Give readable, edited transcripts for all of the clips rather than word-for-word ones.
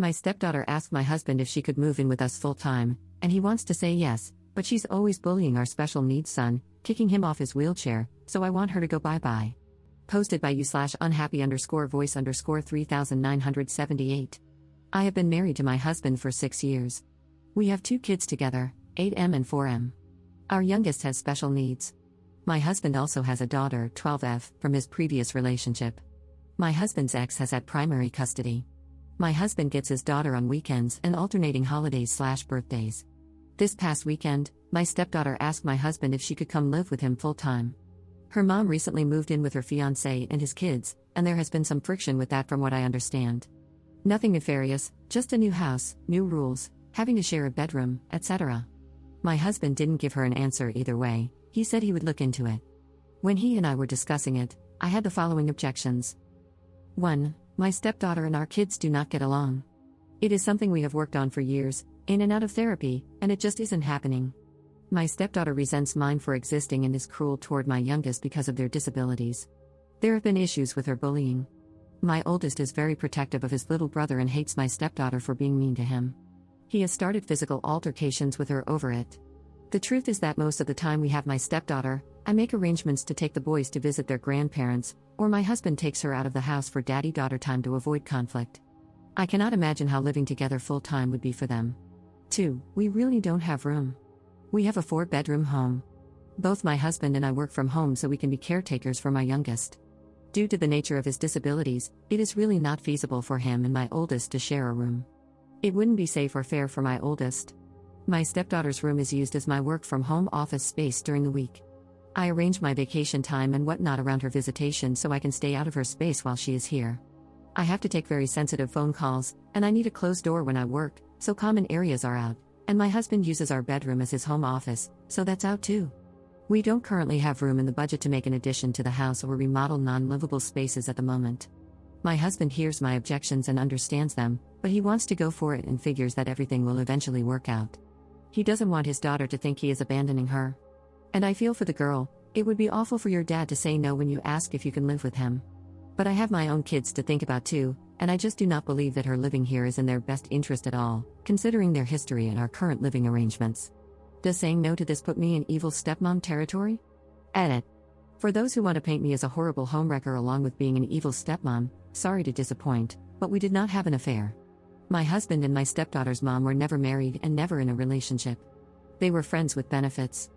My stepdaughter asked my husband if she could move in with us full time, and he wants to say yes, but she's always bullying our special needs son, kicking him off his wheelchair, so I want her to go bye-bye. Posted by you/unhappy_voice_3978. I have been married to my husband for 6 years. We have 2 kids together, 8M and 4M. Our youngest has special needs. My husband also has a daughter, 12F, from his previous relationship. My husband's ex has had primary custody. My husband gets his daughter on weekends and alternating holidays/birthdays. This past weekend, my stepdaughter asked my husband if she could come live with him full-time. Her mom recently moved in with her fiancé and his kids, and there has been some friction with that from what I understand. Nothing nefarious, just a new house, new rules, having to share a bedroom, etc. My husband didn't give her an answer either way, he said he would look into it. When he and I were discussing it, I had the following objections. 1. My stepdaughter and our kids do not get along. It is something we have worked on for years, in and out of therapy, and it just isn't happening. My stepdaughter resents mine for existing and is cruel toward my youngest because of their disabilities. There have been issues with her bullying. My oldest is very protective of his little brother and hates my stepdaughter for being mean to him. He has started physical altercations with her over it. The truth is that most of the time we have my stepdaughter, I make arrangements to take the boys to visit their grandparents, or my husband takes her out of the house for daddy-daughter time to avoid conflict. I cannot imagine how living together full-time would be for them. 2. We really don't have room. We have a 4-bedroom home. Both my husband and I work from home so we can be caretakers for my youngest. Due to the nature of his disabilities, it is really not feasible for him and my oldest to share a room. It wouldn't be safe or fair for my oldest. My stepdaughter's room is used as my work-from-home office space during the week. I arrange my vacation time and whatnot around her visitation so I can stay out of her space while she is here. I have to take very sensitive phone calls, and I need a closed door when I work, so common areas are out, and my husband uses our bedroom as his home office, so that's out too. We don't currently have room in the budget to make an addition to the house or remodel non-livable spaces at the moment. My husband hears my objections and understands them, but he wants to go for it and figures that everything will eventually work out. He doesn't want his daughter to think he is abandoning her. And I feel for the girl, it would be awful for your dad to say no when you ask if you can live with him. But I have my own kids to think about too, and I just do not believe that her living here is in their best interest at all, considering their history and our current living arrangements. Does saying no to this put me in evil stepmom territory? Edit. For those who want to paint me as a horrible homewrecker along with being an evil stepmom, sorry to disappoint, but we did not have an affair. My husband and my stepdaughter's mom were never married and never in a relationship. They were friends with benefits.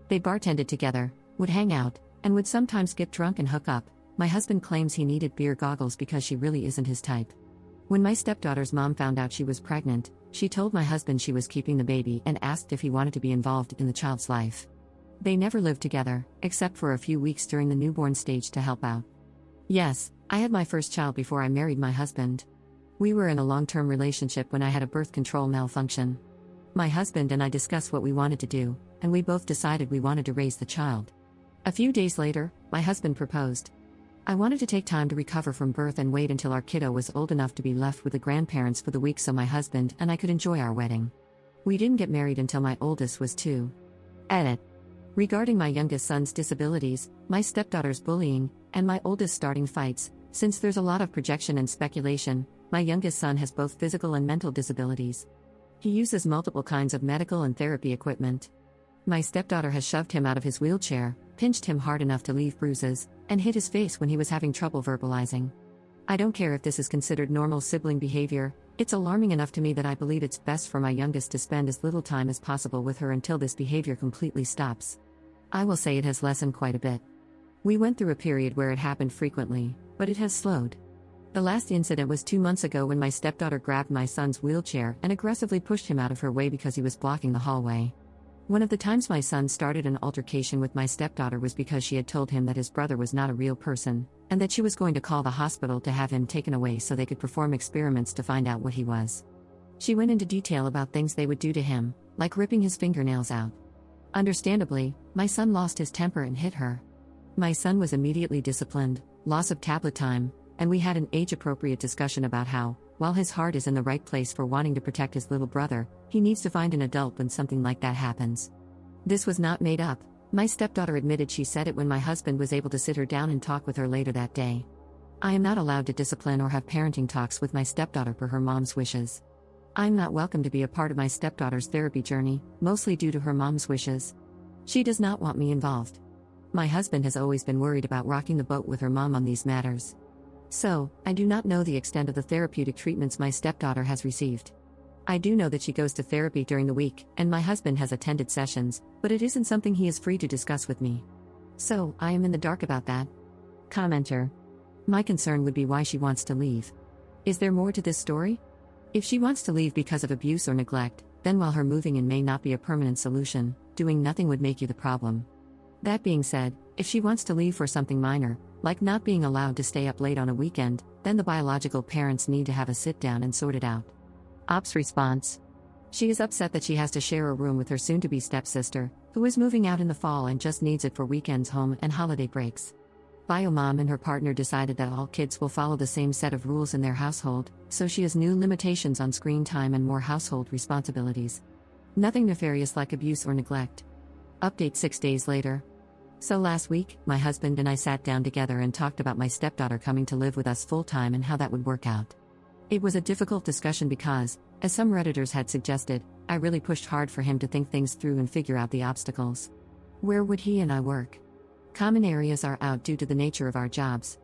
They bartended together, would hang out, and would sometimes get drunk and hook up. My husband claims he needed beer goggles because she really isn't his type. When my stepdaughter's mom found out she was pregnant, she told my husband she was keeping the baby and asked if he wanted to be involved in the child's life. They never lived together, except for a few weeks during the newborn stage to help out. Yes, I had my first child before I married my husband. We were in a long-term relationship when I had a birth control malfunction. My husband and I discussed what we wanted to do, and we both decided we wanted to raise the child. A few days later, my husband proposed. I wanted to take time to recover from birth and wait until our kiddo was old enough to be left with the grandparents for the week so my husband and I could enjoy our wedding. We didn't get married until my oldest was 2. Edit. Regarding my youngest son's disabilities, my stepdaughter's bullying, and my oldest starting fights, since there's a lot of projection and speculation, my youngest son has both physical and mental disabilities. He uses multiple kinds of medical and therapy equipment. My stepdaughter has shoved him out of his wheelchair, pinched him hard enough to leave bruises, and hit his face when he was having trouble verbalizing. I don't care if this is considered normal sibling behavior, it's alarming enough to me that I believe it's best for my youngest to spend as little time as possible with her until this behavior completely stops. I will say it has lessened quite a bit. We went through a period where it happened frequently, but it has slowed. The last incident was 2 months ago when my stepdaughter grabbed my son's wheelchair and aggressively pushed him out of her way because he was blocking the hallway. One of the times my son started an altercation with my stepdaughter was because she had told him that his brother was not a real person, and that she was going to call the hospital to have him taken away so they could perform experiments to find out what he was. She went into detail about things they would do to him, like ripping his fingernails out. Understandably, my son lost his temper and hit her. My son was immediately disciplined, loss of tablet time, and we had an age-appropriate discussion about how, while his heart is in the right place for wanting to protect his little brother, he needs to find an adult when something like that happens. This was not made up. My stepdaughter admitted she said it when my husband was able to sit her down and talk with her later that day. I am not allowed to discipline or have parenting talks with my stepdaughter per her mom's wishes. I'm not welcome to be a part of my stepdaughter's therapy journey, mostly due to her mom's wishes. She does not want me involved. My husband has always been worried about rocking the boat with her mom on these matters. So, I do not know the extent of the therapeutic treatments my stepdaughter has received. I do know that she goes to therapy during the week, and my husband has attended sessions, but it isn't something he is free to discuss with me. So, I am in the dark about that. Commenter. My concern would be why she wants to leave. Is there more to this story? If she wants to leave because of abuse or neglect, then while her moving in may not be a permanent solution, doing nothing would make you the problem. That being said, if she wants to leave for something minor, like not being allowed to stay up late on a weekend, then the biological parents need to have a sit down and sort it out. Ops response. She is upset that she has to share a room with her soon-to-be stepsister, who is moving out in the fall and just needs it for weekends home and holiday breaks. Bio mom and her partner decided that all kids will follow the same set of rules in their household, so she has new limitations on screen time and more household responsibilities. Nothing nefarious like abuse or neglect. Update 6 days later. So last week, my husband and I sat down together and talked about my stepdaughter coming to live with us full-time and how that would work out. It was a difficult discussion because, as some Redditors had suggested, I really pushed hard for him to think things through and figure out the obstacles. Where would he and I work? Common areas are out due to the nature of our jobs.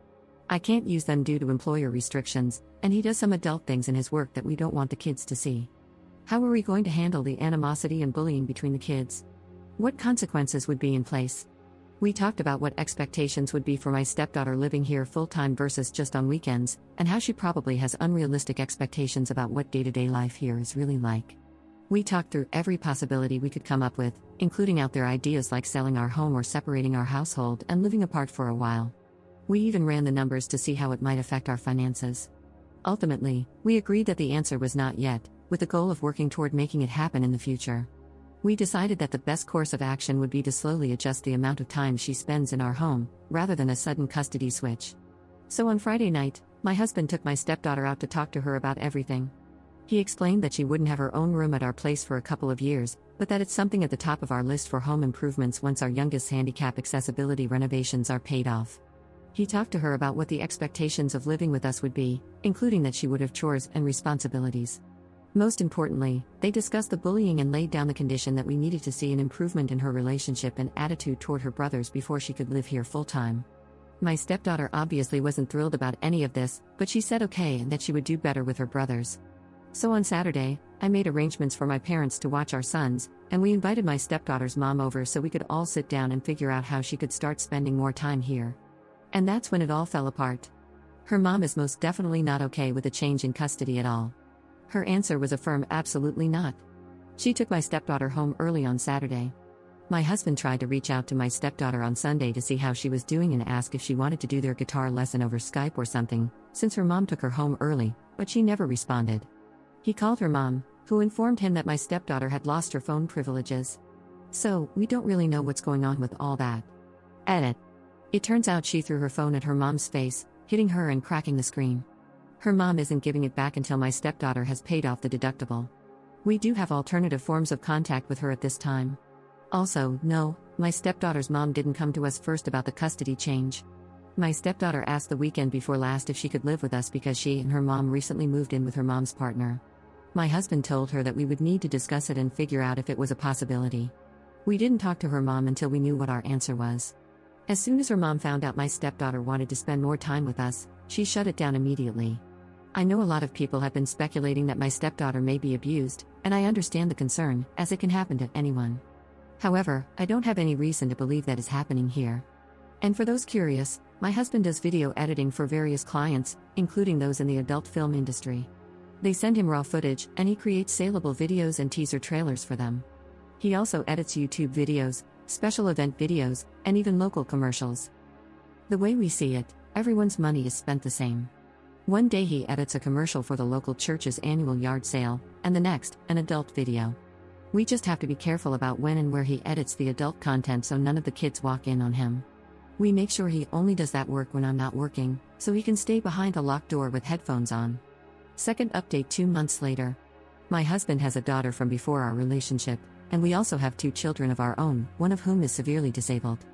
I can't use them due to employer restrictions, and he does some adult things in his work that we don't want the kids to see. How are we going to handle the animosity and bullying between the kids? What consequences would be in place? We talked about what expectations would be for my stepdaughter living here full-time versus just on weekends, and how she probably has unrealistic expectations about what day-to-day life here is really like. We talked through every possibility we could come up with, including out there ideas like selling our home or separating our household and living apart for a while. We even ran the numbers to see how it might affect our finances. Ultimately, we agreed that the answer was not yet, with the goal of working toward making it happen in the future. We decided that the best course of action would be to slowly adjust the amount of time she spends in our home, rather than a sudden custody switch. So on Friday night, my husband took my stepdaughter out to talk to her about everything. He explained that she wouldn't have her own room at our place for a couple of years, but that it's something at the top of our list for home improvements once our youngest handicap accessibility renovations are paid off. He talked to her about what the expectations of living with us would be, including that she would have chores and responsibilities. Most importantly, they discussed the bullying and laid down the condition that we needed to see an improvement in her relationship and attitude toward her brothers before she could live here full-time. My stepdaughter obviously wasn't thrilled about any of this, but she said okay and that she would do better with her brothers. So on Saturday, I made arrangements for my parents to watch our sons, and we invited my stepdaughter's mom over so we could all sit down and figure out how she could start spending more time here. And that's when it all fell apart. Her mom is most definitely not okay with a change in custody at all. Her answer was a firm absolutely not. She took my stepdaughter home early on Saturday. My husband tried to reach out to my stepdaughter on Sunday to see how she was doing and ask if she wanted to do their guitar lesson over Skype or something, since her mom took her home early, but she never responded. He called her mom, who informed him that my stepdaughter had lost her phone privileges. So, we don't really know what's going on with all that. Edit. It turns out she threw her phone at her mom's face, hitting her and cracking the screen. Her mom isn't giving it back until my stepdaughter has paid off the deductible. We do have alternative forms of contact with her at this time. Also, no, my stepdaughter's mom didn't come to us first about the custody change. My stepdaughter asked the weekend before last if she could live with us because she and her mom recently moved in with her mom's partner. My husband told her that we would need to discuss it and figure out if it was a possibility. We didn't talk to her mom until we knew what our answer was. As soon as her mom found out my stepdaughter wanted to spend more time with us, she shut it down immediately. I know a lot of people have been speculating that my stepdaughter may be abused, and I understand the concern, as it can happen to anyone. However, I don't have any reason to believe that is happening here. And for those curious, my husband does video editing for various clients, including those in the adult film industry. They send him raw footage, and he creates saleable videos and teaser trailers for them. He also edits YouTube videos, special event videos, and even local commercials. The way we see it, everyone's money is spent the same. One day he edits a commercial for the local church's annual yard sale, and the next, an adult video. We just have to be careful about when and where he edits the adult content so none of the kids walk in on him. We make sure he only does that work when I'm not working, so he can stay behind a locked door with headphones on. Second update 2 months later. My husband has a daughter from before our relationship, and we also have 2 children of our own, one of whom is severely disabled.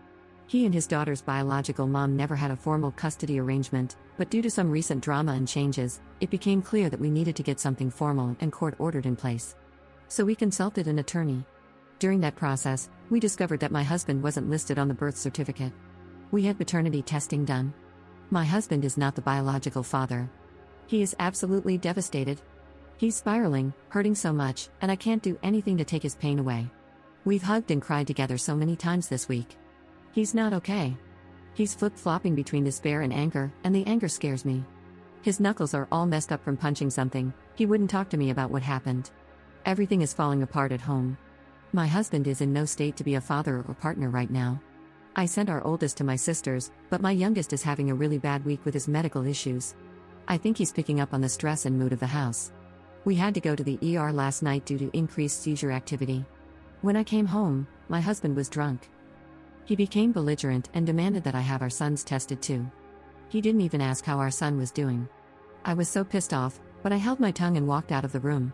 He and his daughter's biological mom never had a formal custody arrangement, but due to some recent drama and changes, it became clear that we needed to get something formal and court-ordered in place. So we consulted an attorney. During that process, we discovered that my husband wasn't listed on the birth certificate. We had paternity testing done. My husband is not the biological father. He is absolutely devastated. He's spiraling, hurting so much, and I can't do anything to take his pain away. We've hugged and cried together so many times this week. He's not okay. He's flip-flopping between despair and the anger scares me. His knuckles are all messed up from punching something. He wouldn't talk to me about what happened. Everything is falling apart at home. My husband is in no state to be a father or partner right now. I sent our oldest to my sisters, but my youngest is having a really bad week with his medical issues. I think he's picking up on the stress and mood of the house. We had to go to the ER last night due to increased seizure activity. When I came home, my husband was drunk. He became belligerent and demanded that I have our sons tested too. He didn't even ask how our son was doing. I was so pissed off, but I held my tongue and walked out of the room.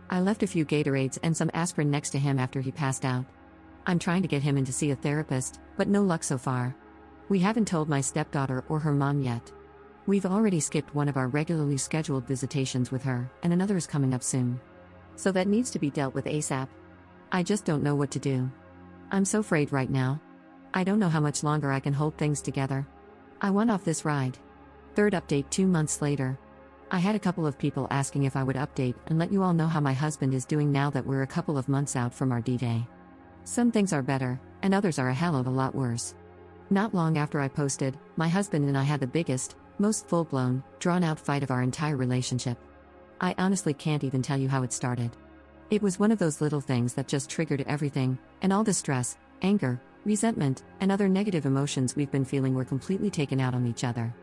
I left a few Gatorades and some aspirin next to him after he passed out. I'm trying to get him in to see a therapist, but no luck so far. We haven't told my stepdaughter or her mom yet. We've already skipped one of our regularly scheduled visitations with her, and another is coming up soon. So that needs to be dealt with ASAP. I just don't know what to do. I'm so afraid right now. I don't know how much longer I can hold things together. I want off this ride. Third update 2 months later. I had a couple of people asking if I would update and let you all know how my husband is doing now that we're a couple of months out from our D-Day. Some things are better, and others are a hell of a lot worse. Not long after I posted, my husband and I had the biggest, most full-blown, drawn-out fight of our entire relationship. I honestly can't even tell you how it started. It was one of those little things that just triggered everything, and all the stress, anger, resentment, and other negative emotions we've been feeling were completely taken out on each other.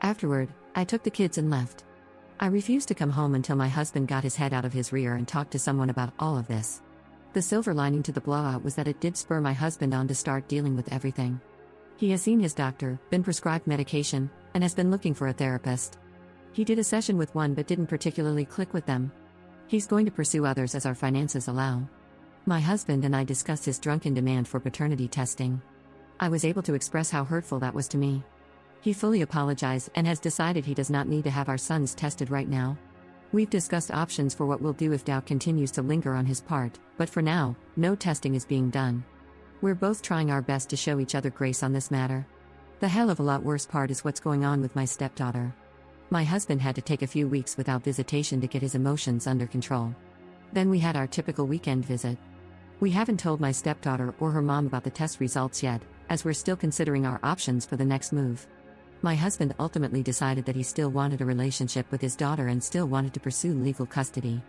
Afterward, I took the kids and left. I refused to come home until my husband got his head out of his rear and talked to someone about all of this. The silver lining to the blowout was that it did spur my husband on to start dealing with everything. He has seen his doctor, been prescribed medication, and has been looking for a therapist. He did a session with one but didn't particularly click with them. He's going to pursue others as our finances allow. My husband and I discussed his drunken demand for paternity testing. I was able to express how hurtful that was to me. He fully apologized and has decided he does not need to have our sons tested right now. We've discussed options for what we'll do if doubt continues to linger on his part, but for now, no testing is being done. We're both trying our best to show each other grace on this matter. The hell of a lot worse part is what's going on with my stepdaughter. My husband had to take a few weeks without visitation to get his emotions under control. Then we had our typical weekend visit. We haven't told my stepdaughter or her mom about the test results yet, as we're still considering our options for the next move. My husband ultimately decided that he still wanted a relationship with his daughter and still wanted to pursue legal custody.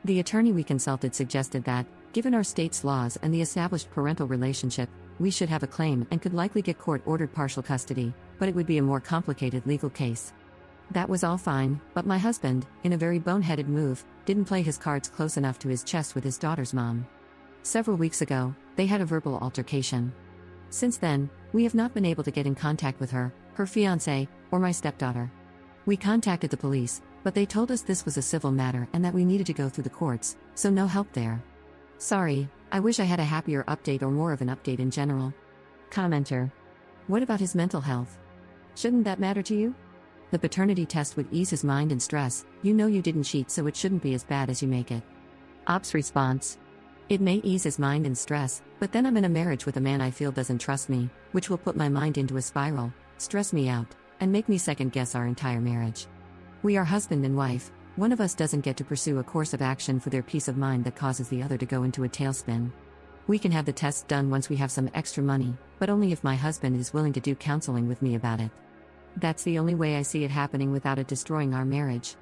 The attorney we consulted suggested that, given our state's laws and the established parental relationship, we should have a claim and could likely get court-ordered partial custody, but it would be a more complicated legal case. That was all fine, but my husband, in a very boneheaded move, didn't play his cards close enough to his chest with his daughter's mom. Several weeks ago, they had a verbal altercation. Since then, we have not been able to get in contact with her, her fiancé, or my stepdaughter. We contacted the police, but they told us this was a civil matter and that we needed to go through the courts, so no help there. Sorry, I wish I had a happier update or more of an update in general. Commenter. What about his mental health? Shouldn't that matter to you? The paternity test would ease his mind and stress. You know you didn't cheat, so it shouldn't be as bad as you make it. Ops response. It may ease his mind and stress, but then I'm in a marriage with a man I feel doesn't trust me, which will put my mind into a spiral, stress me out, and make me second-guess our entire marriage. We are husband and wife. One of us doesn't get to pursue a course of action for their peace of mind that causes the other to go into a tailspin. We can have the test done once we have some extra money, but only if my husband is willing to do counseling with me about it. That's the only way I see it happening without it destroying our marriage.